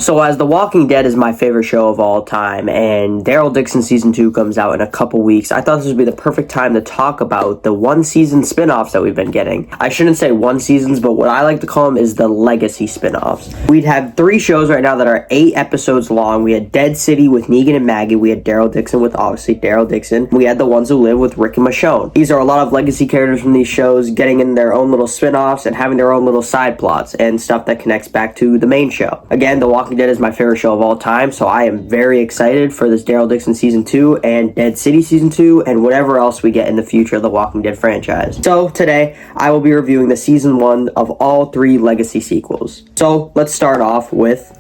So as The Walking Dead is my favorite show of all time, and Daryl Dixon Season 2 comes out in a couple weeks, I thought this would be the perfect time to talk about the one-season spin-offs that we've been getting. I shouldn't say one-seasons, but what I like to call them is the legacy spin-offs. We'd have 3 shows right now that are 8 episodes long. We had Dead City with Negan and Maggie. We had Daryl Dixon with, obviously, Daryl Dixon. We had The Ones Who Live with Rick and Michonne. These are a lot of legacy characters from these shows getting in their own little spin-offs and having their own little side plots and stuff that connects back to the main show. Again, The Walking Dead is my favorite show of all time, so I am very excited for this Daryl Dixon Season 2 and Dead City Season 2 and whatever else we get in the future of the Walking Dead franchise. So today, I will be reviewing the Season 1 of all 3 legacy sequels. So let's start off with...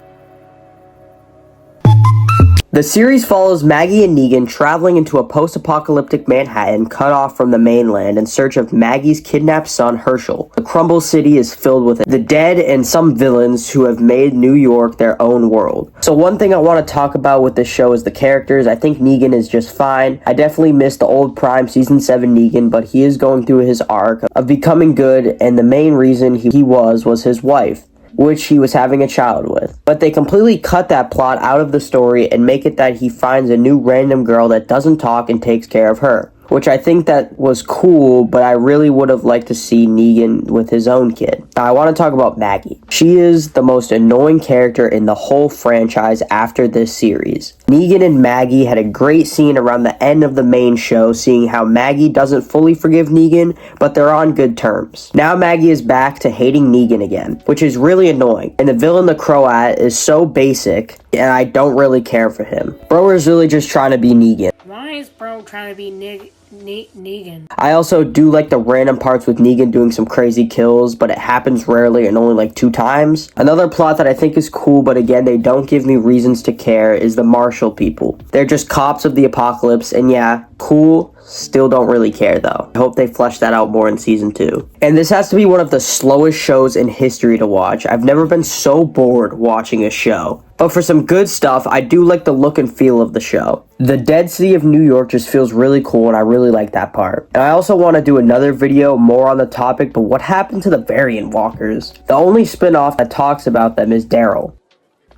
The series follows Maggie and Negan traveling into a post-apocalyptic Manhattan cut off from the mainland in search of Maggie's kidnapped son, Herschel. The crumbled city is filled with the dead and some villains who have made New York their own world. So one thing I want to talk about with this show is the characters. I think Negan is just fine. I definitely miss the old Prime Season 7 Negan, but he is going through his arc of becoming good, and the main reason he was his wife, which he was having a child with. But they completely cut that plot out of the story and make it that he finds a new random girl that doesn't talk and takes care of her, which I think that was cool, but I really would have liked to see Negan with his own kid. Now, I want to talk about Maggie. She is the most annoying character in the whole franchise after this series. Negan and Maggie had a great scene around the end of the main show, seeing how Maggie doesn't fully forgive Negan, but they're on good terms. Now Maggie is back to hating Negan again, which is really annoying. And the villain the Croat is so basic, and I don't really care for him. Bro is really just trying to be Negan. Why is Bro trying to be Negan? I also do like the random parts with Negan doing some crazy kills, but it happens rarely and only like 2 times. Another plot that I think is cool, but again, they don't give me reasons to care, is the Marshall people. They're just cops of the apocalypse, and yeah, cool. Still don't really care though. I hope they flesh that out more in Season 2. And this has to be one of the slowest shows in history to watch. I've never been so bored watching a show. But for some good stuff, I do like the look and feel of the show. The dead city of New York just feels really cool, and I really like that part. And I also want to do another video more on the topic, but what happened to the variant walkers? The only spin-off that talks about them is Daryl.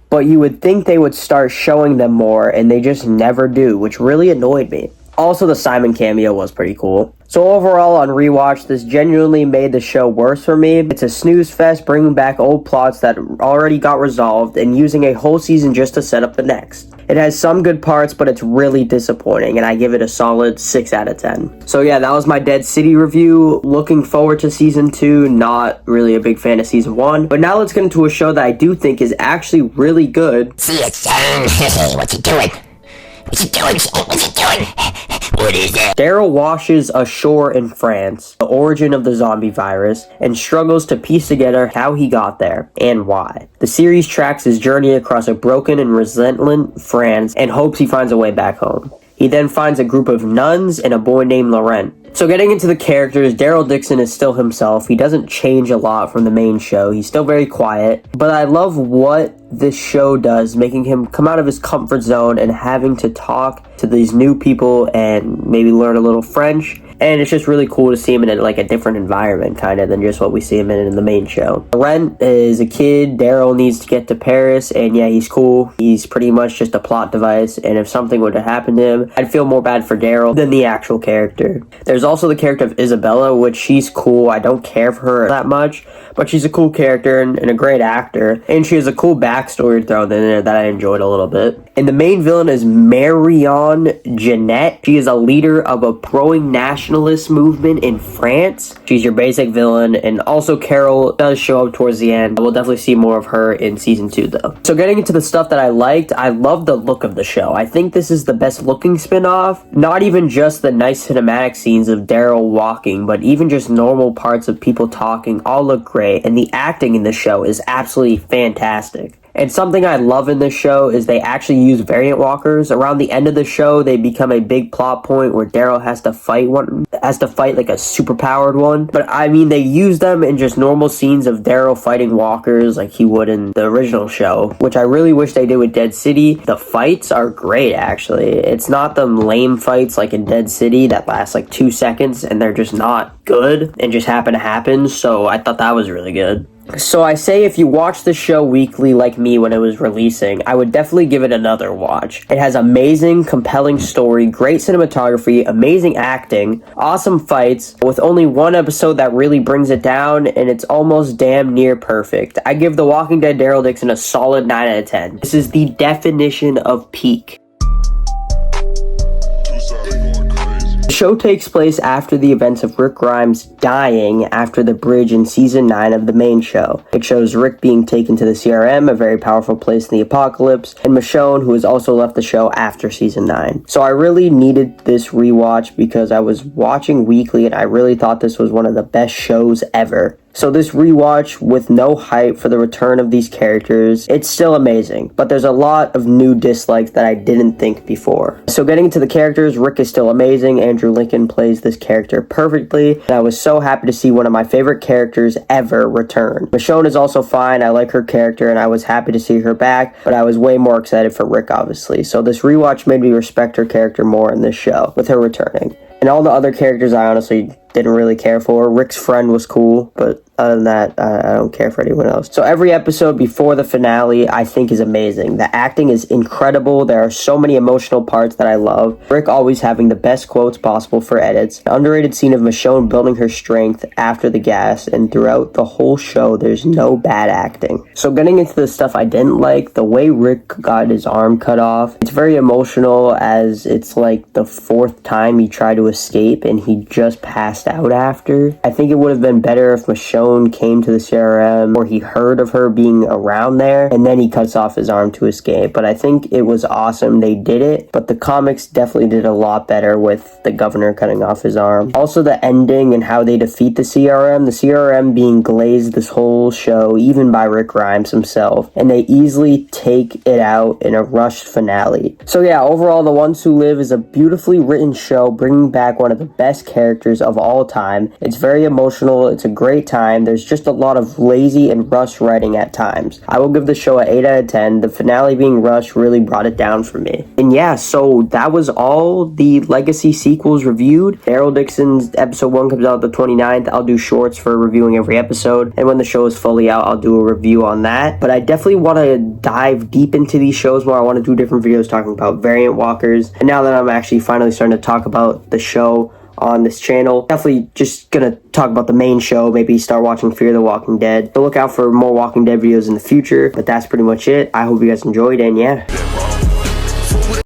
But you would think they would start showing them more, and they just never do, which really annoyed me. Also, the Simon cameo was pretty cool. So overall, on rewatch, this genuinely made the show worse for me. It's a snooze fest, bringing back old plots that already got resolved and using a whole season just to set up the next. It has some good parts, but it's really disappointing, and I give it a solid 6 out of 10. So yeah, that was my Dead City review. Looking forward to Season 2, not really a big fan of Season 1. But now let's get into a show that I do think is actually really good. See it, son. What you doing? What you doing? What you doing? What is that? Daryl washes ashore in France, the origin of the zombie virus, and struggles to piece together how he got there and why. The series tracks his journey across a broken and resilient France and hopes he finds a way back home. He then finds a group of nuns and a boy named Laurent. So getting into the characters, Daryl Dixon is still himself. He doesn't change a lot from the main show. He's still very quiet. But I love what this show does, making him come out of his comfort zone and having to talk to these new people and maybe learn a little French. And it's just really cool to see him in like a different environment, kind of, than just what we see him in the main show. Laurent is a kid. Daryl needs to get to Paris, and yeah, he's cool. He's pretty much just a plot device, and if something were to happen to him, I'd feel more bad for Daryl than the actual character. There's also the character of Isabella, which she's cool. I don't care for her that much, but she's a cool character and a great actor, and she has a cool backstory thrown in there that I enjoyed a little bit. And the main villain is Marion Jeanette. She is a leader of a growing nationalist movement in France. She's your basic villain, and also Carol does show up towards the end. We'll definitely see more of her in Season 2 though. So getting into the stuff that I liked, I love the look of the show. I think this is the best looking spin-off. Not even just the nice cinematic scenes of Daryl walking, but even just normal parts of people talking all look great, and the acting in the show is absolutely fantastic. And something I love in this show is they actually use variant walkers. Around the end of the show, they become a big plot point where Daryl has to fight like a superpowered one. But I mean, they use them in just normal scenes of Daryl fighting walkers like he would in the original show, which I really wish they did with Dead City. The fights are great, actually. It's not them lame fights like in Dead City that last like 2 seconds and they're just not good and just happen to happen. So I thought that was really good. So I say if you watch the show weekly like me when it was releasing, I would definitely give it another watch. It has amazing, compelling story, great cinematography, amazing acting, awesome fights, with only one episode that really brings it down, and it's almost damn near perfect. I give The Walking Dead Daryl Dixon a solid 9 out of 10. This is the definition of peak. The show takes place after the events of Rick Grimes dying after the bridge in season 9 of the main show. It shows Rick being taken to the CRM, a very powerful place in the apocalypse, and Michonne, who has also left the show after season 9. So I really needed this rewatch because I was watching weekly and I really thought this was one of the best shows ever. So this rewatch, with no hype for the return of these characters, it's still amazing, but there's a lot of new dislikes that I didn't think before. So getting into the characters, Rick is still amazing. Andrew Lincoln plays this character perfectly, and I was so happy to see one of my favorite characters ever return. Michonne is also fine. I like her character, and I was happy to see her back, but I was way more excited for Rick, obviously. So this rewatch made me respect her character more in this show, with her returning. And all the other characters I honestly didn't really care for. Rick's friend was cool, but other than that, I don't care for anyone else. So every episode before the finale, I think, is amazing. The acting is incredible. There are so many emotional parts that I love. Rick always having the best quotes possible for edits. An underrated scene of Michonne building her strength after the gas, and throughout the whole show, there's no bad acting. So getting into the stuff I didn't like, the way Rick got his arm cut off, it's very emotional, as it's like the 4th time he tried to escape and he just passed out after. I think it would have been better if Michonne came to the CRM, or he heard of her being around there, and then he cuts off his arm to escape. But I think it was awesome they did it, but the comics definitely did a lot better with the governor cutting off his arm. Also the ending and how they defeat the CRM being glazed this whole show, even by Rick Grimes himself, and they easily take it out in a rushed finale. So yeah, overall, The Ones Who Live is a beautifully written show, bringing back one of the best characters of all time. It's very emotional, it's a great time. There's just a lot of lazy and rushed writing at times. I will give the show an 8 out of 10. The finale being rushed really brought it down for me. And yeah, so that was all the Legacy sequels reviewed. Daryl Dixon's episode 1 comes out the 29th. I'll do shorts for reviewing every episode, and when the show is fully out, I'll do a review on that. But I definitely want to dive deep into these shows more. I want to do different videos talking about variant walkers, and now that I'm actually finally starting to talk about the show on this channel, definitely just gonna talk about the main show, maybe start watching Fear the Walking Dead. So look out for more Walking Dead videos in the future, but that's pretty much it. I hope you guys enjoyed, and yeah.